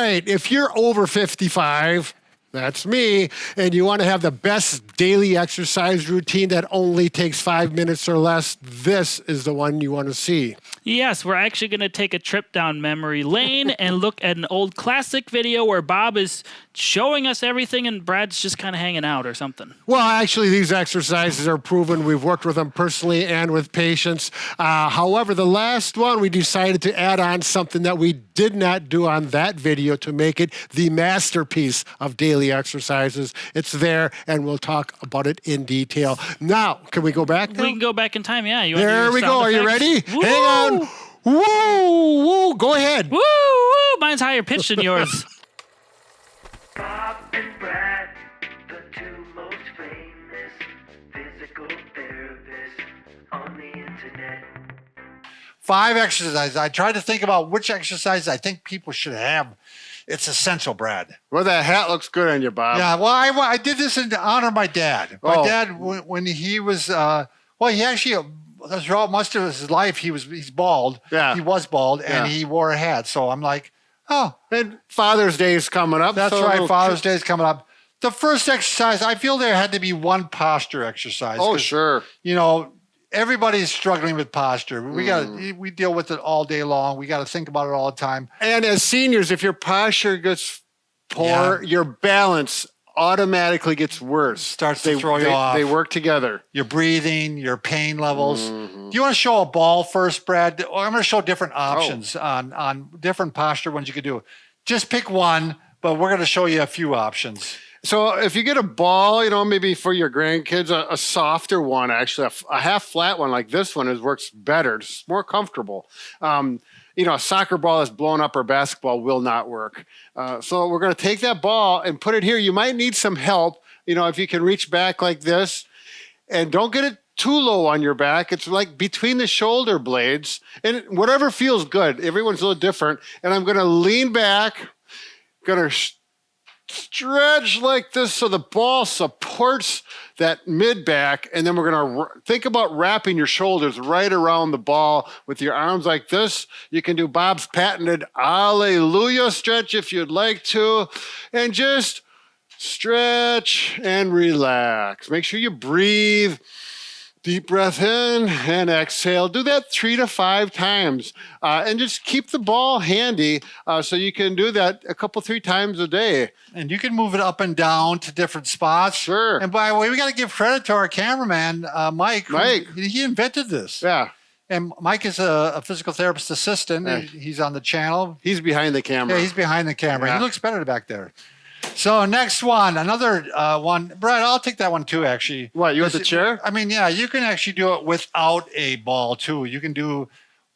right. If you're over 55, that's me, and you want to have the best daily exercise routine that only takes 5 minutes or less, this is the one you want to see. Yes, we're actually going to take a trip down memory lane and look at an old classic video where Bob is showing us everything and Brad's just kind of hanging out or something. Well, actually, these exercises are proven. We've worked with them personally and with patients. However, the last one, we decided to add on something that we did not do on that video to make it the masterpiece of daily exercises. It's there, and we'll talk about it in detail. Now, can we go back now? We can go back in time, yeah. There we go. Are you ready? Woo! Hang on. Woo! Woo! Go ahead. Woo! Woo! Mine's higher pitched than yours. Bob and Brad, the two most famous physical therapists on the internet. 5 exercises. I tried to think about which exercise I think people should have. It's essential, Brad. Well, that hat looks good on you, Bob. Yeah, well, I did this in honor of my dad. My dad, when he was, he actually, throughout most of his life, he's bald. Yeah. He was bald, and he wore a hat. So I'm like, oh. And Father's Day is coming up. That's so right, Father's Day is coming up. The first exercise, I feel there had to be one posture exercise. Oh, sure. You know, everybody's struggling with posture. We deal with it all day long. We got to think about it all the time. And as seniors, if your posture gets poor, your balance automatically gets worse. Starts to throw you off. They work together. Your breathing, your pain levels. Do you want to show a ball first, Brad? Or I'm going to show different options on different posture ones you could do. Just pick one, but we're going to show you a few options. So if you get a ball, maybe for your grandkids, a softer one, actually, a half flat one like this one works better. It's more comfortable. A soccer ball that's blown up or basketball will not work. So we're going to take that ball and put it here. You might need some help, if you can reach back like this. And don't get it too low on your back. It's like between the shoulder blades. And whatever feels good. Everyone's a little different. And I'm going to lean back, going to stretch like this so the ball supports that mid back, and then we're going to think about wrapping your shoulders right around the ball with your arms like this. You can do Bob's patented Alleluia stretch if you'd like to, and just stretch and relax. Make sure you breathe. Deep breath in and exhale. Do that 3 to 5 times. And just keep the ball handy so you can do that a couple, 3 times a day. And you can move it up and down to different spots. Sure. And by the way, we got to give credit to our cameraman, Mike. He invented this. Yeah. And Mike is a physical therapist assistant. Yeah. He's on the channel. He's behind the camera. Yeah, he's behind the camera. Yeah. He looks better back there. So next one, another one. Brad, I'll take that one too, actually. What, you have the chair? I mean, yeah, you can actually do it without a ball too. You can do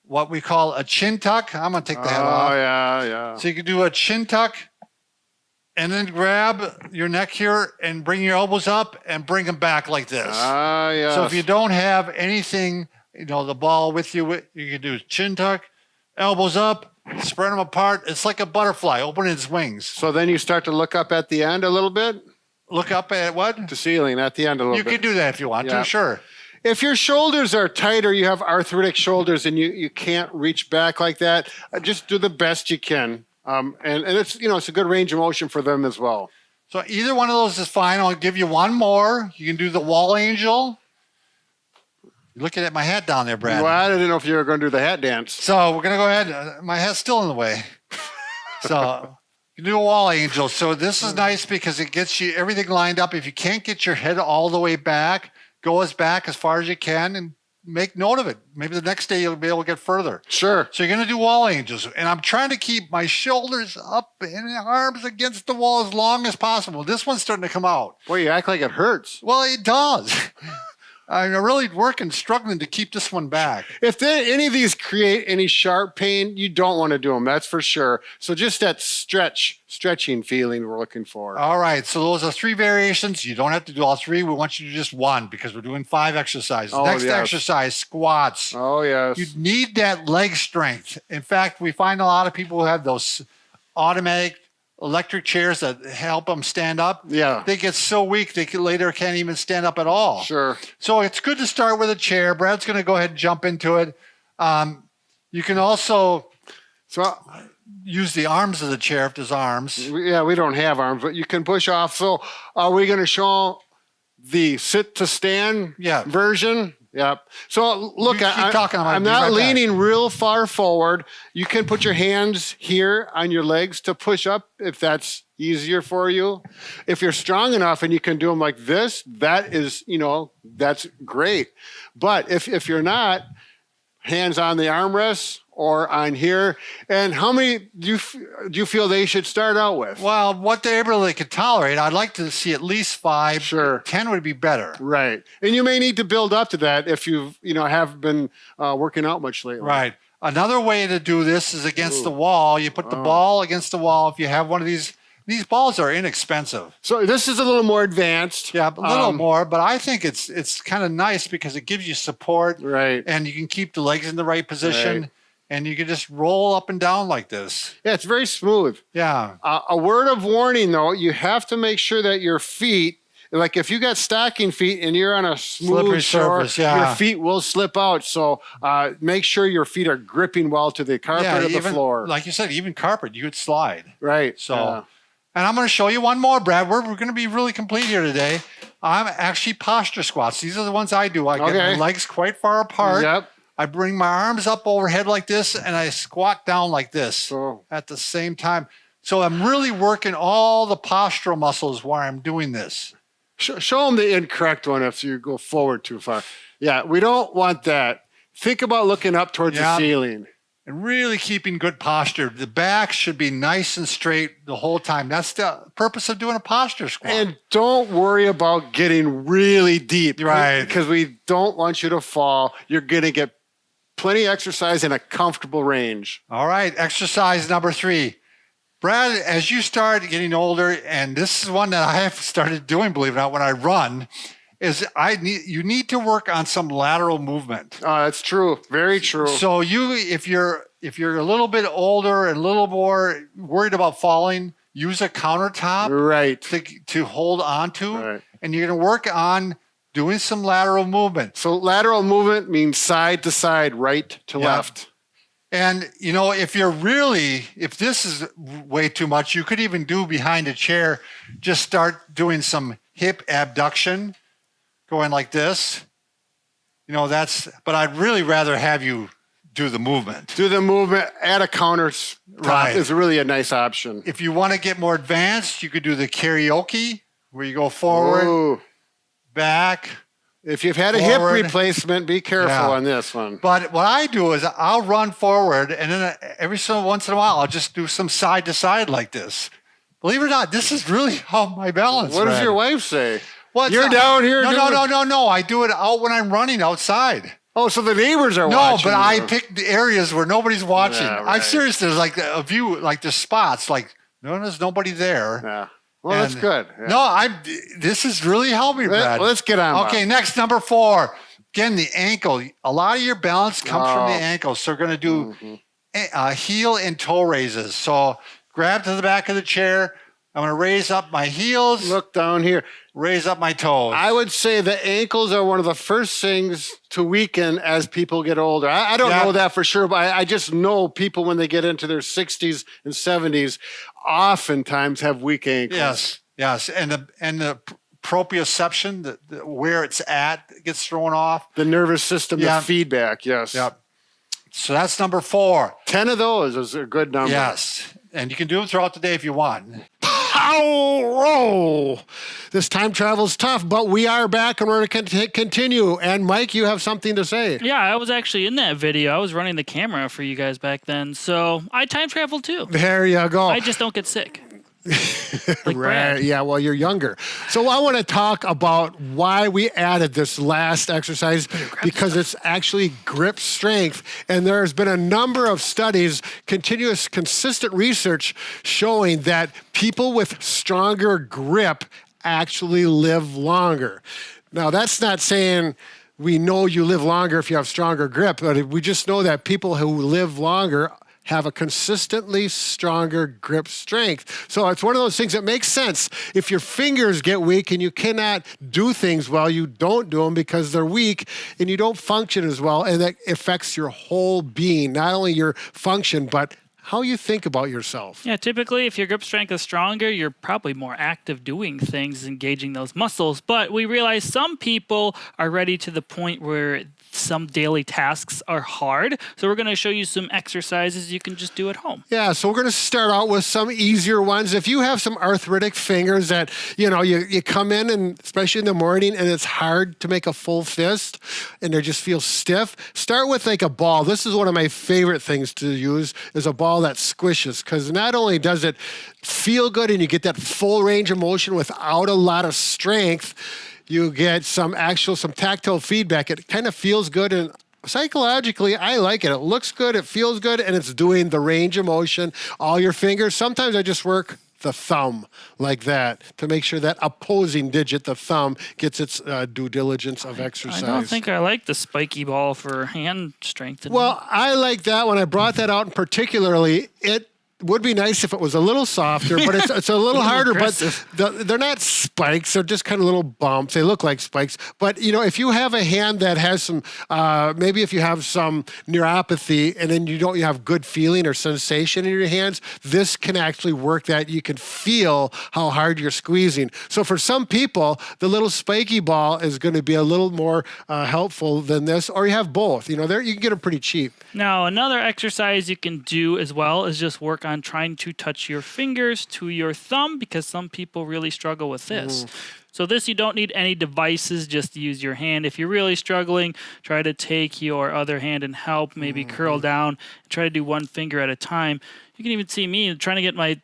what we call a chin tuck. I'm going to take the head off. Oh, yeah. So you can do a chin tuck and then grab your neck here and bring your elbows up and bring them back like this. Yeah. So if you don't have anything, the ball with you, you can do chin tuck, elbows up, spread them apart. It's like a butterfly opening its wings. So then you start to look up at the end a little bit? Look up at what? The ceiling at the end a little bit. You can do that if you want to, sure. If your shoulders are tight or you have arthritic shoulders and you can't reach back like that, just do the best you can. And it's, it's a good range of motion for them as well. So either one of those is fine. I'll give you one more. You can do the wall angel. You're looking at my hat down there, Brad. Well, I didn't know if you were going to do the hat dance. So we're going to go ahead. My hat's still in the way. So you do a wall angel. So this is nice because it gets you everything lined up. If you can't get your head all the way back, go back as far as you can and make note of it. Maybe the next day you'll be able to get further. Sure. So you're going to do wall angels. And I'm trying to keep my shoulders up and arms against the wall as long as possible. This one's starting to come out. Boy, you act like it hurts. Well, it does. I'm really struggling to keep this one back. If any of these create any sharp pain, you don't want to do them. That's for sure. So just that stretching feeling we're looking for. All right. So those are 3 variations. You don't have to do all 3. We want you to do just one because we're doing 5 exercises. Next exercise, squats. Oh, yes. You need that leg strength. In fact, we find a lot of people who have those automatic electric chairs that help them stand up. Yeah. They get so weak they later can't even stand up at all. Sure. So it's good to start with a chair. Brad's going to go ahead and jump into it. You can also... So use the arms of the chair if there's arms. Yeah, we don't have arms, but you can push off. So are we going to show the sit to stand version? Yep. So look, I'm not leaning real far forward. You can put your hands here on your legs to push up if that's easier for you. If you're strong enough and you can do them like this, that is, that's great. But if you're not, hands on the armrests or on here. And how many do you feel they should start out with? Well, whatever they could tolerate. I'd like to see at least 5. Sure. 10 would be better. Right. And you may need to build up to that if you've, have been working out much lately. Right. Another way to do this is against the wall. You put the ball against the wall. If you have one of these balls are inexpensive. So this is a little more advanced. Yeah, a little more, but I think it's kind of nice because it gives you support. Right. And you can keep the legs in the right position. Right. And you can just roll up and down like this. Yeah, it's very smooth. Yeah. A word of warning, though, you have to make sure that your feet, like if you got stocking feet and you're on a smooth surface, your feet will slip out. So make sure your feet are gripping well to the carpet or the floor. Like you said, even carpet, you could slide. Right. So, and I'm going to show you one more, Brad. We're going to be really complete here today. I'm actually posture squats. These are the ones I do. I get my legs quite far apart. Yep. I bring my arms up overhead like this, and I squat down like this at the same time. So I'm really working all the postural muscles while I'm doing this. Show them the incorrect one if you go forward too far. Yeah, we don't want that. Think about looking up towards the ceiling. And really keeping good posture. The back should be nice and straight the whole time. That's the purpose of doing a posture squat. And don't worry about getting really deep. Right. Because we don't want you to fall. You're going to get plenty of exercise in a comfortable range. All right, exercise number 3. Brad, as you start getting older, and this is one that I have started doing, believe it or not, when I run, is you need to work on some lateral movement. That's true. Very true. So if you're a little bit older and a little more worried about falling, use a countertop to hold on to. Right. And you're going to work on doing some lateral movement. So lateral movement means side to side, right to left. And, if this is way too much, you could even do behind a chair, just start doing some hip abduction, going like this. But I'd really rather have you do the movement. Do the movement at a counter top is really a nice option. If you want to get more advanced, you could do the karaoke, where you go forward, back. If you've had a hip replacement, be careful on this one. But what I do is I'll run forward, and then every once in a while, I'll just do some side to side like this. Believe it or not, this is really how my balance. What does your wife say? You're down here. No. I do it out when I'm running outside. Oh, so the neighbors are watching. No, but I pick the areas where nobody's watching. Yeah, right. I'm serious. There's like a view, like the spots, like there's nobody there. Yeah. Well, that's good. Yeah. No, this is really helping, Brad. Let's get on. Okay, next, number 4. Again, the ankle. A lot of your balance comes from the ankle. So we're going to do heel and toe raises. So grab to the back of the chair. I'm going to raise up my heels. Look down here. Raise up my toes. I would say the ankles are one of the first things to weaken as people get older. I don't know that for sure, but I just know people when they get into their 60s and 70s oftentimes have weak ankles. Yes. And the proprioception, where it's at, gets thrown off. The nervous system, the feedback, yes. Yep. So that's number 4. 10 of those is a good number. Yes. And you can do them throughout the day if you want. Oh, this time travel's tough, but we are back and we're going to continue. And Mike, you have something to say. Yeah, I was actually in that video. I was running the camera for you guys back then. So I time travel too. There you go. I just don't get sick. Like right. Brad. Yeah, well, you're younger. So I want to talk about why we added this last exercise, because it's actually grip strength. And there's been a number of studies, continuous, consistent research showing that people with stronger grip actually live longer. Now, that's not saying we know you live longer if you have stronger grip, but we just know that people who live longer have a consistently stronger grip strength. So it's one of those things that makes sense. If your fingers get weak and you cannot do things well, you don't do them because they're weak and you don't function as well. And that affects your whole being, not only your function, but how you think about yourself. Yeah, typically, if your grip strength is stronger, you're probably more active doing things, engaging those muscles. But we realize some people are ready to the point where some daily tasks are hard. So we're going to show you some exercises you can just do at home. Yeah, so we're going to start out with some easier ones. If you have some arthritic fingers that, you come in, and especially in the morning, and it's hard to make a full fist and they just feel stiff, start with like a ball. This is one of my favorite things to use, is a ball that squishes, because not only does it feel good and you get that full range of motion without a lot of strength, you get some tactile feedback. It kind of feels good, and psychologically, I like it. It looks good, it feels good, and it's doing the range of motion, all your fingers. Sometimes I just work the thumb like that to make sure that opposing digit, the thumb, gets its due diligence of exercise. I don't think I like the spiky ball for hand strengthening. Well, I like that one. I brought that out, and particularly, it would be nice if it was a little softer, but it's a little harder. Aggressive. But they're not spikes; they're just kind of little bumps. They look like spikes. But if you have a hand that has some, maybe if you have some neuropathy, and then you have good feeling or sensation in your hands, this can actually work. That you can feel how hard you're squeezing. So for some people, the little spiky ball is going to be a little more helpful than this, or you have both. You can get them pretty cheap. Now, another exercise you can do as well is just work on trying to touch your fingers to your thumb, because some people really struggle with this. So this, you don't need any devices, just use your hand. If you're really struggling, try to take your other hand and help, maybe curl down, try to do one finger at a time. You can even see me trying to get my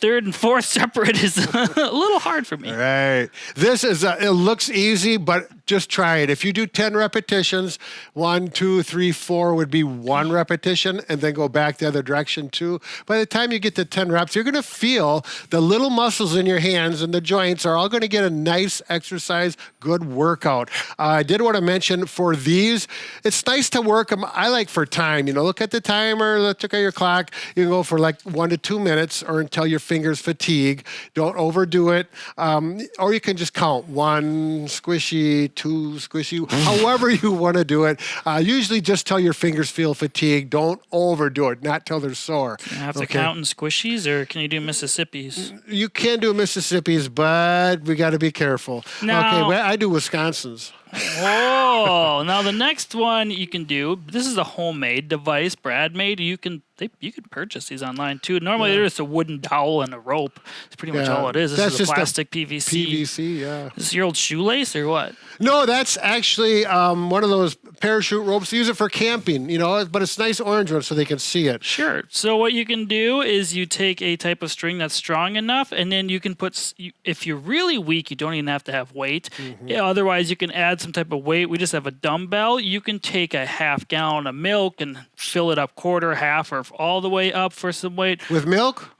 third and fourth separate is a little hard for me. Right. This is, it looks easy, but just try it. If you do 10 repetitions, 1, 2, 3, 4 would be 1 repetition, and then go back the other direction 2. By the time you get to 10 reps, you're going to feel the little muscles in your hands and the joints are all going to get a nice exercise, good workout. I did want to mention for these, it's nice to work them. I like for time, look at the timer, look at your clock. You can go for like 1 to 2 minutes, or until your fingers fatigue. Don't overdo it. Or you can just count 1 squishy, 2 squishy, however you want to do it. Usually just till your fingers feel fatigued. Don't overdo it, not till they're sore. Do you have to count in squishies, or can you do Mississippis? You can do Mississippi's, but we got to be careful. Now- Okay, I do Wisconsin's. Oh, now the next one you can do, this is a homemade device Brad made. You can purchase these online too. Normally they're just a wooden dowel and a rope. It's pretty much all it is. This That's is a just plastic PVC. PVC, yeah. This is your old shoelace or what? No, that's actually one of those parachute ropes. Use it for camping, but it's nice orange one so they can see it. Sure. So what you can do is you take a type of string that's strong enough, and then you can put, if you're really weak, you don't even have to have weight. Yeah, otherwise, you can add some type of weight. We just have a dumbbell. You can take a half gallon of milk and fill it up quarter, half, or all the way up for some weight. With milk?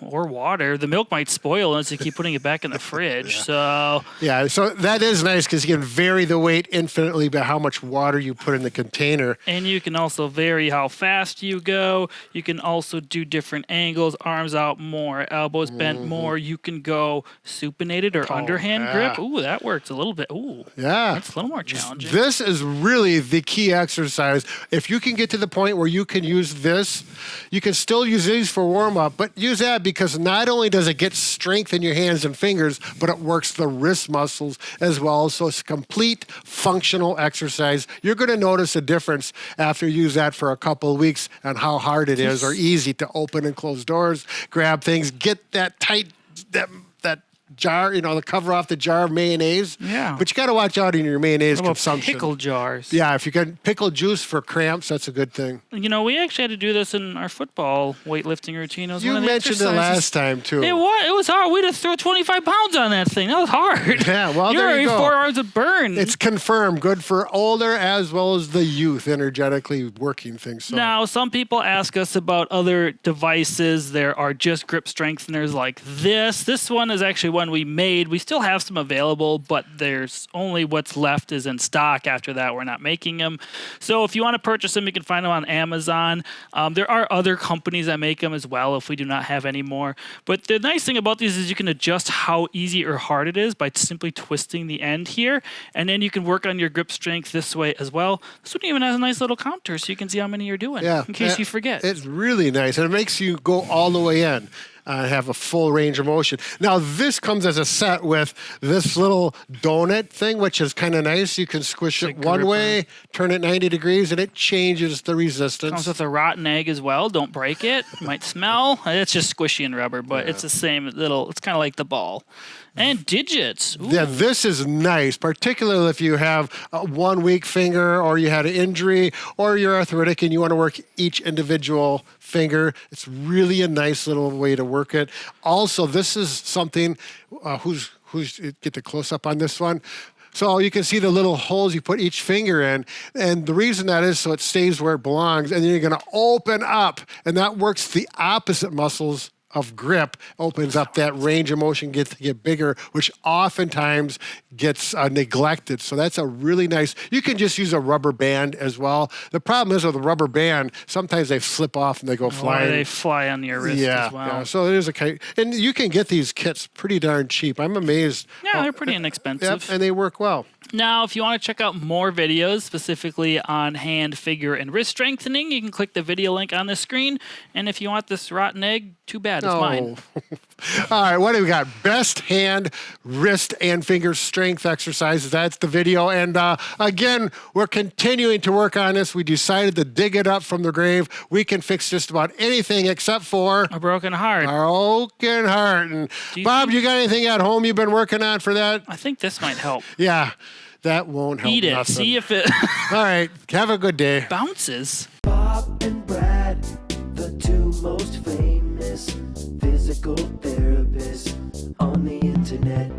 Or water. The milk might spoil unless you keep putting it back in the fridge. So that is nice, because you can vary the weight infinitely by how much water you put in the container. And you can also vary how fast you go. You can also do different angles, arms out more, elbows bent more. You can go supinated or underhand grip. Ooh, that works a little bit. Ooh, Yeah. that's a little more challenging. This is really the key exercise. If you can get to the point where you can use this, you can still use these for warm-up, but use that because not only does it get strength in your hands and fingers, but it works the wrist muscles as well. So it's a complete functional exercise. You're going to notice a difference after you use that for a couple of weeks on how hard it is or easy to open and close doors, grab things, get that tight, that jar, the cover off the jar of mayonnaise. Yeah. But you got to watch out in your mayonnaise How about consumption. pickle jars? Yeah, if you can pickle juice for cramps, that's a good thing. We actually had to do this in our football weightlifting routine. It was You one of the mentioned it exercises. last time, too. It was hard. We had to throw 25 pounds on that thing. That was hard. Yeah, well, You're there you already go. 4 hours of burn. It's confirmed. Good for older as well as the youth, energetically working things. So. Now, some people ask us about other devices. There are just grip strengtheners like this. This one is actually one we made. We still have some available, but there's only what's left is in stock. After that, we're not making them. So if you want to purchase them, you can find them on Amazon. There are other companies that make them as well if we do not have any more. But the nice thing about these is you can adjust how easy or hard it is by simply twisting the end here. And then you can work on your grip strength this way as well. This one even has a nice little counter so you can see how many you're doing in case you forget. It's really nice, and it makes you go all the way in. Have a full range of motion. Now, this comes as a set with this little donut thing, which is kind of nice. You can squish it one way, turn it 90 degrees, and it changes the resistance. Comes with a rotten egg as well. Don't break it. Might smell. It's just squishy and rubber, but it's the same little, it's kind of like the ball. And digits. Ooh. Yeah, this is nice, particularly if you have a 1 weak finger or you had an injury or you're arthritic and you want to work each individual finger. It's really a nice little way to work it. Also, this is something, who's get the close up on this one. So you can see the little holes you put each finger in. And the reason that is so it stays where it belongs. And then you're going to open up, and that works the opposite muscles of grip, opens up that range of motion, gets to get bigger, which oftentimes gets neglected. So that's a really nice, you can just use a rubber band as well. The problem is with a rubber band, sometimes they slip off and they go flying. Or they fly on your wrist as well. Yeah, so it is and you can get these kits pretty darn cheap. I'm amazed. Yeah, they're pretty inexpensive. Yep, and they work well. Now, if you want to check out more videos specifically on hand, figure, and wrist strengthening, you can click the video link on the screen. And if you want this rotten egg, too bad, it's mine. All right, what do we got? Best hand, wrist, and finger strength exercises. That's the video. And again, we're continuing to work on this. We decided to dig it up from the grave. We can fix just about anything except for A broken heart. broken heart. And Bob, you got anything at home you've been working on for that? I think this might help. Yeah, that won't help. Eat it. Nothing. See if it All right, have a good day. bounces. Bob and Brad, the two most famous physical therapists on the internet.